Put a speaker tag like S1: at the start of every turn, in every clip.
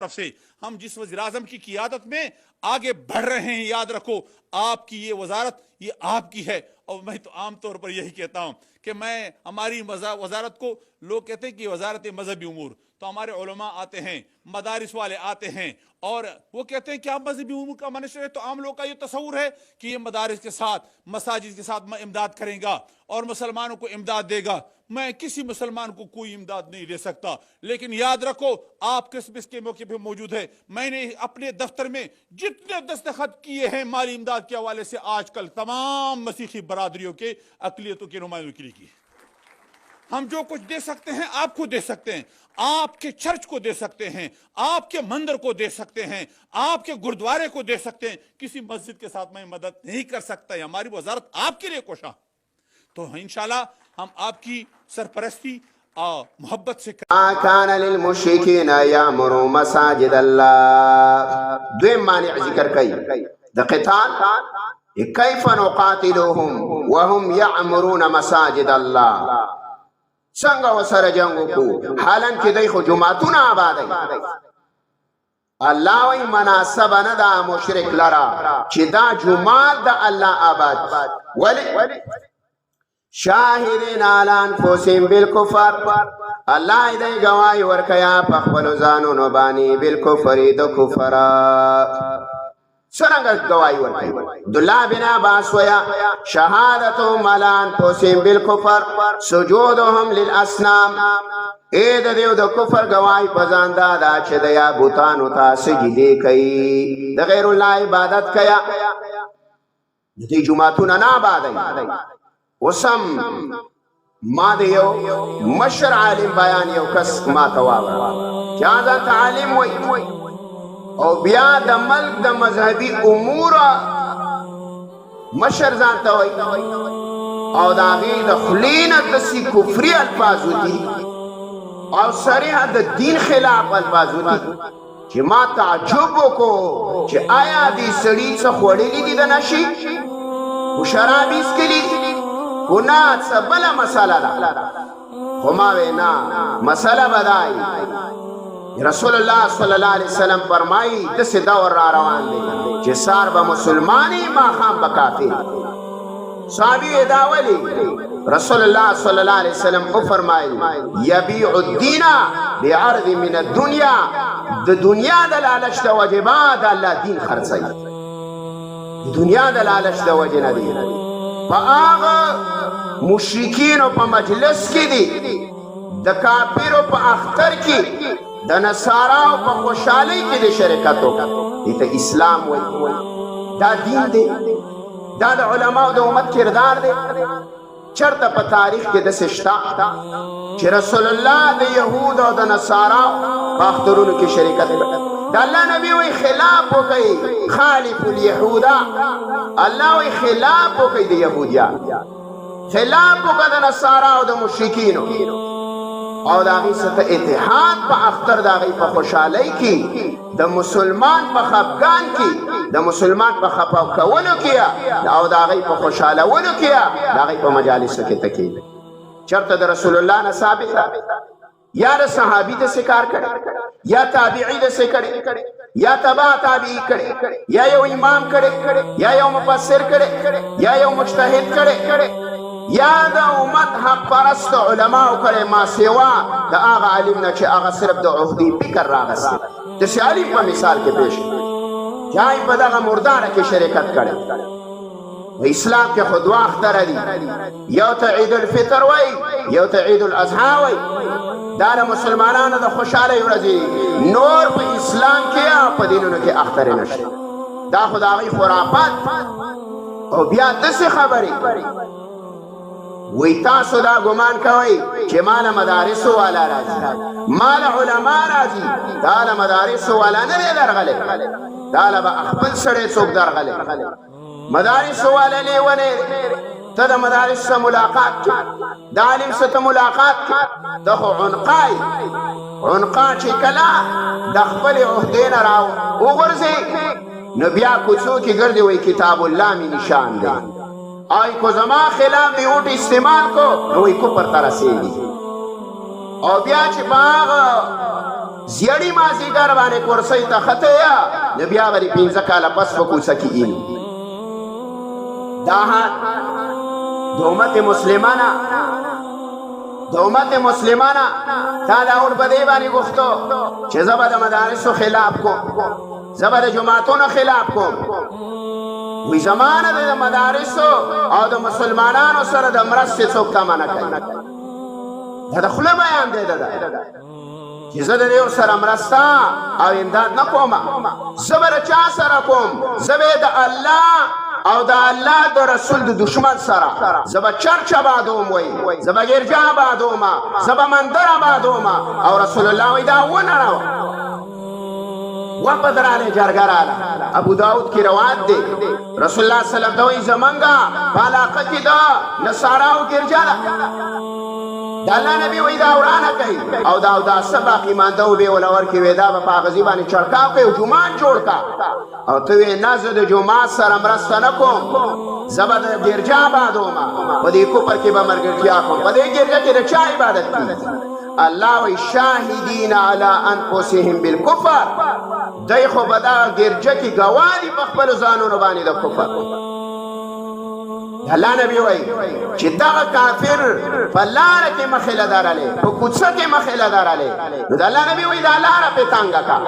S1: طرف سے ہم جس وزیر اعظم کی قیادت میں آگے بڑھ رہے ہیں، یاد رکھو آپ کی یہ وزارت یہ آپ کی ہے. اور میں تو عام طور پر یہی کہتا ہوں کہ میں ہماری وزارت کو لوگ کہتے ہیں کہ وزارت مذہبی امور، تو ہمارے علماء آتے ہیں، مدارس والے آتے ہیں اور وہ کہتے ہیں کہ آپ مذہبی امور کا منسٹر ہے. تو عام لوگ کا یہ تصور ہے کہ یہ مدارس کے ساتھ مساجد کے ساتھ امداد کرے گا اور مسلمانوں کو امداد دے گا. میں کسی مسلمان کو کوئی امداد نہیں دے سکتا، لیکن یاد رکھو آپ کرسمس کے موقع پہ موجود ہے. میں نے اپنے دفتر میں جتنے دستخط کیے ہیں مالی امداد کے حوالے سے آج کل تمام مسیحی برادریوں کے اقلیتوں کے نمائندوں کے لیے کی. ہم جو کچھ دے سکتے ہیں آپ کو دے سکتے ہیں، آپ کے چرچ کو دے سکتے ہیں، آپ کے مندر کو دے سکتے ہیں، آپ کے گردوارے کو دے سکتے ہیں. کسی مسجد کے ساتھ میں مدد نہیں کر سکتا. ہماری وزارت آپ کے لیے کوشاں. تو انشاءاللہ ہم آپ کی سرپرستی محبت سے
S2: ما كان للمشركين يعمروا مساجد الله. دویم مانع ذکر کئی دا قتال كيف نقاتلهم وهم يعمرون مساجد الله. سنگا و سر جنگو کو حالن کی دیکھو جماعتون آبادی اللہ وی مناسب ندا مشرک لرا چی دا جماعت دا اللہ آباد ولی شاہدین علی انفسهم بالکفر. اللہ دے گواہی ورکیا پخبلو زانو نبانی بالکفر دا کفرا. سرنگ گواہی ورکیا عبداللہ بن عباس ویا شہادتهم علی انفسهم بالکفر سجودهم للاسنام. اید دیو دا کفر گواہی پزان دادا چھ دیا بوتانو تا سجدے کئی دا غیر اللہ عبادت کیا. دی جماعتون نا بادی وسم ما دیو مشر عالم بیانیو کس ما توابا جازت عالم وی او بیا دا ملک دا مذہبی امورا مشر زانتا وی او دا غیر خلین دسی کفری الفاظ ہوتی او سریح دا دین خلاف الفاظ ہوتی چی ما تعجبو کو چی آیا دی سڑی سا خوڑی لی دی دا نشی و شرابی اس کے لی گناہ سبلا مسئلہ دا ہماوے نا مسئلہ بدائی رسول اللہ صلی اللہ علیہ وسلم فرمائی دس دور را روان دے جسار با مسلمانی ما خام بکافی. صحابی داولی رسول اللہ صلی اللہ علیہ وسلم کو فرمائی یبیع الدین بعرض من الدنیا دا دنیا دلالش دا وجبات اللہ دین خرسائی دنیا دلالش دا وجنا دی. فا آغا مشرکینو پا مجلس کی دی دا کافرو پا اختر کی دا نصاراو پا خوشحالی کی دی شرکتو دیتا اسلام وی دا دین دی دا دا علماء دا امت کردار دی. چرتا پا تاریخ کے دس اشتا چی رسول اللہ دا یہود و دا نصاراو پا اخترونو کی شرکت دا اللہ نبی وی خلاف ہو گئی خالف الیہودا. اللہ وی خلاف ہو گئی دا یہودیا خلاف ہو گئی دا نصارا و دا مشرکینو او دا غی ستا اتحاد پا اختر دا غی پا خوشحالی کی دا مسلمان پا خفگان کی دا مسلمان پا خفاو کولو کیا او دا غی پا خوشحالولو کیا دا غی پا مجالسو کی تکیل. چرتا دا رسول اللہ نا ثابت یا دا صحابی دا سکار کرے یا تابعی دا سکرے یا تبا تابعی کرے یا یو امام کرے یا یو مفسر کرے یا یو مجتہد کرے یا دا امت حق پرست علماء کرے ما سوا دا آغا علمنا چھے آغا صرف دا عہدی بکر راغستے. جیسے علم پا مثال کے پیش جائیں پا دا مردار کی شرکت کرے اسلام کے خدوا اختر دی یو تا عید الفطر وی یو تا عید الاضحی وی دارا مسلمانان دا خوشحالی ورزی نور پا اسلام کیا پا دینونو کے اختر نشد دا خدا غی خرافات او بیا دس خبری وی تاسو دا گمان کوئی چی مالا مدارسو والا رازی مالا علماء رازی دالا مدارسو والا نرے در غلے دالا با اخبر سڑے سوک در غلے مدارس والا لیونے تا دا مدارس سے ملاقات کی دا علم سے تا ملاقات کی دا خو عنقا چی کلا دا خبر عہدین راو اغرزی نبیا کچھو کی گردی وی کتاب اللہ میں نشان دے آئی کو زمان خلاف دی اوٹ استعمال کو نوی کو پر ترسی دی اور بیا چی باغ زیړی مازیګر باندې کورسۍ ته خته یا نو بیا به دې 15 کاله پس په کوڅه کې اینو دا د امت مسلمانه تا دا اور په دې باندې غوښتو چې زه به د مدارسو خلاف کوم زه به د جماعتونو خلاف کوم وی زمانه د مدارسو او د مسلمانانو سره د مرستې څوک تمه نه کوي دا د خوله بیان دی دا چې زه د دې سره مرسته او امداد نه کوم زه به د چا سره کوم زه به د الله او د الله د رسول د دشمن سره زه به چرچ آبادوم وی زه به ګرجا آبادوم زه به مندر آبادوم او رسول الله وی دا ونړوه وپدراله جرګراله ابو داود کی روایت دی رسول الله صلی الله علیه وسلم دوی زمنګا علاقه کې دا نصاراو ګرجا دا الله نبی وی دا ورانه کوي او دا سبق ایمان دا به ولور کې ودا په کاغذی باندې چړکا کوي جمعه جوړ کا او ته وی نازه د جمعه سره مرسته نه کوم زبر ګرجا آبادوم په دې کو پر کې به مرګتیا کوم په دې ګرجا کې د چا عبادت کوي الله وی شاهدین علی انفسهم بالکفر دای خو بدا ګرجا کې گواهی په خپل ځانونو باندې د کفر الله نبی وای چې دا کافر په لار کې مخله دراله په کوڅه کې مخله دراله نو الله نبی وای دا لار په تانګه کا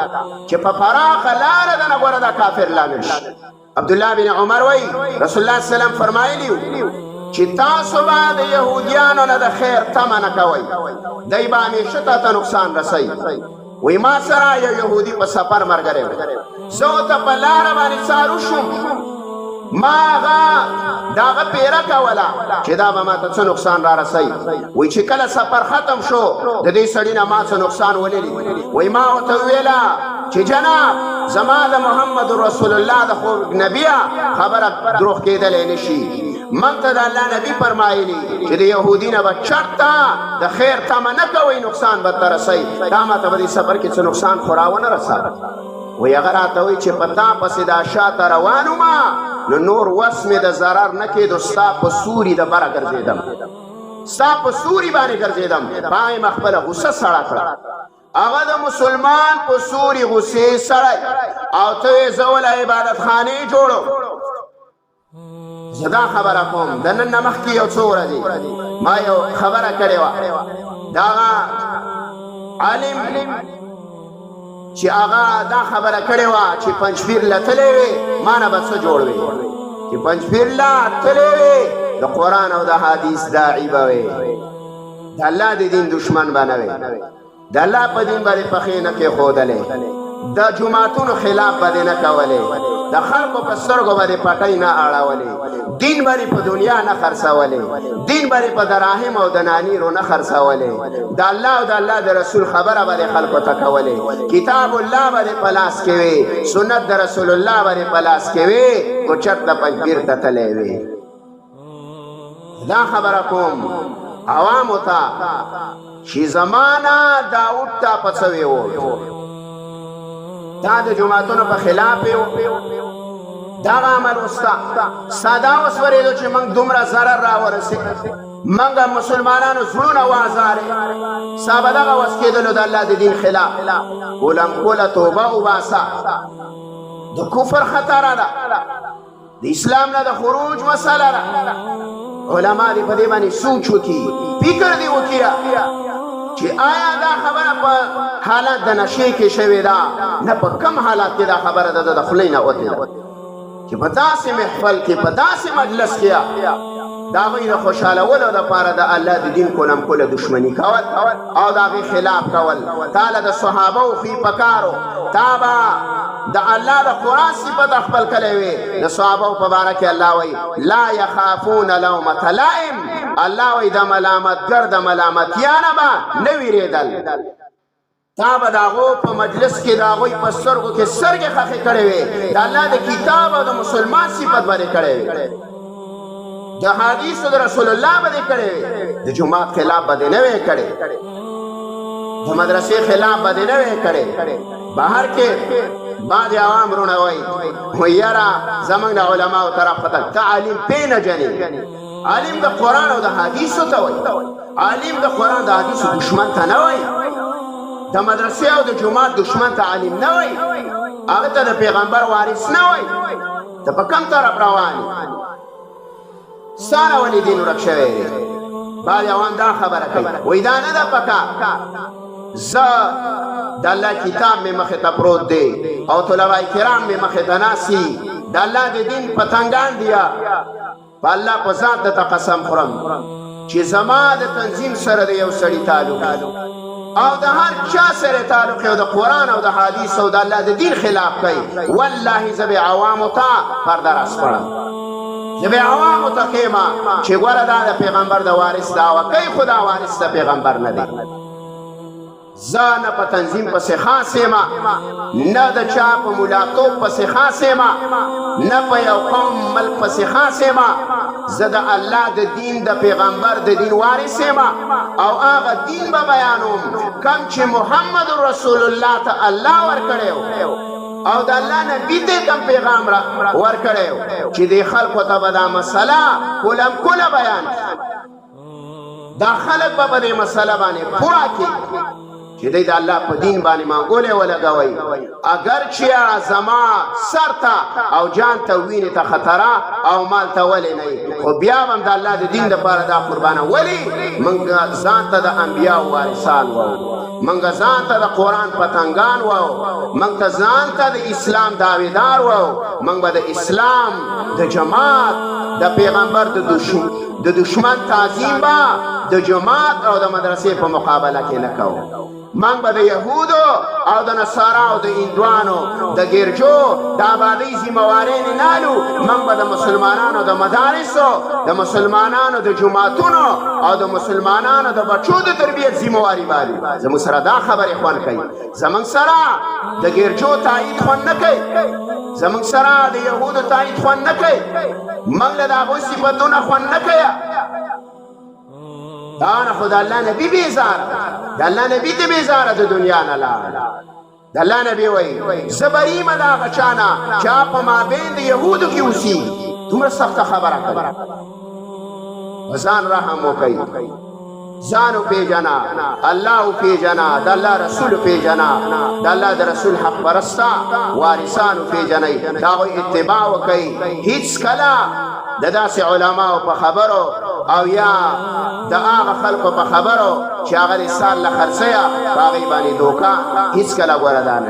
S2: چې په فراخ لار د نه ګوره دا کافر لامل شي عبد الله بن عمر وای رسول الله صلی الله علیه وسلم فرمایلی چې تاسو باندې يهوديانو نه د خیر تمه نه کوئ دای به همیشه ته نقصان رسي وای ما سره یو يهودي په سفر مرګره زه ته په لار باندې سارو شوم ماغه داغه پیرا کولا چې دا به ماته څه نقصان را رسي وای چې کله سفر ختم شو د دې سړی نه ما څه نقصان ولې وای ما ته ویلا چې جناب زما د محمد رسول الله د خو نبی خبره دروغ کېدل نشي من ته د الله نبی فرمایلی چې د يهودینه به چرته د خیر تمه نه کوي نقصان به ترسي دا ماته به سفر کې څه نقصان خوراونه رسا وی اگر راته وی چې پتا پسې دا شاته روانو ما نو نور وسمه د zarar نه کې دوستا په سوري د بره ګرځیدم ستا په سوري باندې ګرځیدم پای مخبل غصه سړا کړ هغه د مسلمان په سوري غصه سړی او ته زول عبادت خانه جوړو زدا خبره کوم د نن مخ کې یو څو ورځې ما یو خبره کړې و دا عالم چې هغه دا خبره کړې و چې پنځپیر لتلې وي مانه به څه جوړ وي چې پنځپیر لتلې وي د قران او د حدیث داعی به وي د الله د دین دشمن بنوي د الله په دین باندې پخې نه کې خودلې د جماعتونو خلاف باندې نه کولې د خلکو په سترګو باندې پټای نه اړولې دین باندې په دنیا نه خرڅولې دین باندې په دراهم او د نانیرو نه خرڅولې د الله او د الله د رسول خبره باندې خلکو ته کولې کتاب الله باندې پلاس کې وي سنت د رسول الله باندې پلاس کې وي او چرته پنځیر ته تلې وي دا خبره کوم عوام ته شي زمانہ داوود ته پڅوي وو دا د جماعتونو په خلاف یو دا عمل وستا ساده وسورېدو چې موږ دومره zarar را ورسې موږ مسلمانانو زړونه وازارې صاحب دغه وس کېدلو د الله د دین خلاف ولم کوله توبه وباسه د کفر خطر ده د اسلام نه د خروج مسله ده علما دې په دې باندې سوچ وکړي فکر دې وکړي چې آیا دا خبره په حالت د نشې کې شوې ده نه په کم حالات کې دا خبره ده د خلې نه وته چې په داسې محفل کې په داسې مجلس کې دا غیر خوشاله ول د پاره د الله د دین کولم کوله دشمنی کول او دا غي خلاف کول تعالی د صحابه او خي پکارو تابا د الله د قران صفات خپل کړي وي د صحابه په باره کې الله وي لا يخافون لومه لائم الله وي د ملامت ګرد ملامت یا نه با نه ویریدل تابا داغو په مجلس کې داغوی په سترګو کې سرګه خخې کړي وي د الله د کتاب او د مسلمان صفات باندې کړي وي د حدیث د رسول الله باندې کړي د جمعات خلاف باندې نه وي کړي د مدرسې خلاف باندې نه وي کړي بهر کې بعض عوام رونه وای یاره زمنګ د علماء طرف ته تعلیم پین جنې عالم د قران او د حدیث ته وای عالم د قران د حدیث دشمن ته نه وای د مدرسې او د جومات دشمن ته عالم نه وای هغه ته د پیغمبر وارث نه وای ته په کوم طرف روان یې ستا نه ولې دین ورک شوی دی بعض عوام دا خبره کوي وایي دا نه ده پکار زه د الله کتاب مې مخې ته پروت دی او طلبه کرام مې مخې ته ناست دي د الله د دین پتنګان دي په الله په ذات درته قسم خورم چې زما د تنظیم سره د یو سړي تعلق او د هر چا سره تعلق او د قرآن او د حدیث او د الله د دین خلاف کوي والله زه به عوامو ته پرده راسپړم زه به عوامو ته ښیم چې ګوره دا د پیغمبر د وارث دعوه کوي خو دا وارث د پیغمبر نه دی زه نه په تنظیم پسې خاص یم نه د چا په ملاتوب پسې خاص یم نه په یو قوم ملک پسې خاص یم زه د الله د دین د پیغمبر د دین وارث یم او هغه دین به بیانوم کوم چې محمد رسول الله ته الله ورکړی او د الله نبی ته کوم پیغام ورکړی چې د خلکو ته به دا مسله کلم کله بیان دا خلک به په دې مسله باندې پوه کړي چې دی د الله په دین باندې مانګولې ولګوئ اگر چې زما سر ته او جان ته وینې ته خطره او مال ته ولې نه خو بیا هم د الله د دین دپاره دا قربانه ولې موږ ځان ته د انبیاو وارثان وو موږ ځان ته د قرآن پتنګان وو موږ ته ځان ته د اسلام داویدار وو موږ به د اسلام د جماعت د پیغمبر د دشمن تعظیم به د جماعت او د مدرسې په مقابله کې نه کوو من به د یهودو او د نصارا او د هندوانو د ګرجو د آبادۍ ذمهوارۍ نه نالو من به د مسلمانانو د مدارسو د مسلمانانو د جوماتونو او د مسلمانانو د بچو د تربیت ذمهواري بالو زموږ سره دا خبرې خوند کوي زموږ سره د ګرجو تایید خوند نه کوي زموږ سره د یهودو تایید خوند نه کوي موږ له د هغوی صفتونه خوند نه کوي دانا خود اللہ نبی بیزار دا اللہ نبی تی بیزار دا دنیا نلار دا اللہ نبی وی زبری مدا غچانا چاپا ما بین دا یهودو کی اسی تمہیں سخت خبرہ کر وزان رحم ہو کئی زانو پی جنا اللہ پی جنا دا اللہ رسول پی جنا دا اللہ دا رسول حق پرستا وارثانو پی جنائی دا غوی اتباع کئی ہیچ کلا دا دا سی علماء پا خبرو او یا د هغه خلکو په خبرو چې هغه د سال له خرڅیا په هغې باندې دوکه هېڅکله غوره دا نه